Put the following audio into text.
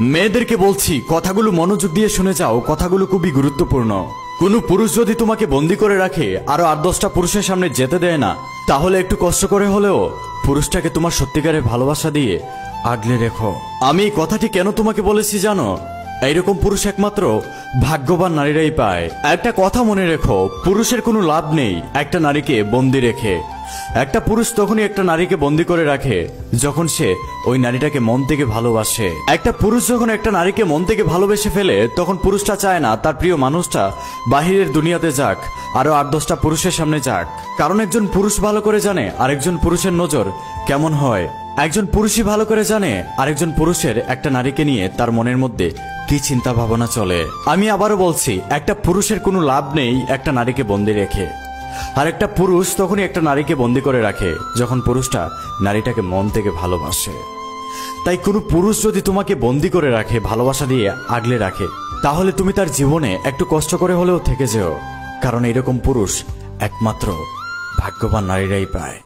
মেয়েদেরকে বলছি, কথাগুলো মনোযোগ দিয়ে শুনে যাও, কথাগুলো খুবই গুরুত্বপূর্ণ। কোনো পুরুষ যদি তোমাকে বন্দি করে রাখে, আরো 8-10টা পুরুষের সামনে যেতে দেয় না, তাহলে একটু কষ্ট করে হলেও পুরুষটাকে তোমার সত্যিকারের ভালোবাসা দিয়ে আগলে রেখো। আমি এই কথাটি কেন তোমাকে বলেছি জানো? এইরকম পুরুষ একমাত্র ভাগ্যবান নারীরাই পায়। একটা কথা মনে রেখো, পুরুষের কোনো লাভ নেই একটা নারীকে বন্দি রেখে। একটা পুরুষ তখনই একটা নারীকে বন্দি করে রাখে যখন সে ওই নারীটাকে মন থেকে ভালোবাসে। একটা পুরুষ যখন একটা নারীকে মন থেকে ভালোবেসে ফেলে, তখন পুরুষটা চায় না তার প্রিয় মানুষটা বাহিরের দুনিয়াতে যাক, আরো 8-10টা পুরুষের সামনে যাক। কারণ একজন পুরুষ ভালো করে জানে আরেকজন পুরুষের নজর কেমন হয়। একজন পুরুষই ভালো করে জানে আরেকজন পুরুষের একটা নারীকে নিয়ে তার মনের মধ্যে কি চিন্তা ভাবনা চলে। আমি আবারও বলছি, একটা পুরুষের কোনো লাভ নেই একটা নারীকে বন্দি রেখে। আর একটা পুরুষ তখনই একটা নারীকে বন্দি করে রাখে যখন পুরুষটা নারীটাকে মন থেকে ভালোবাসে। তাই কোনো পুরুষ যদি তোমাকে বন্দি করে রাখে, ভালোবাসা দিয়ে আগলে রাখে, তাহলে তুমি তার জীবনে একটু কষ্ট করে হলেও থেকে যেও। কারণ এরকম পুরুষ একমাত্র ভাগ্যবান নারীরাই পায়।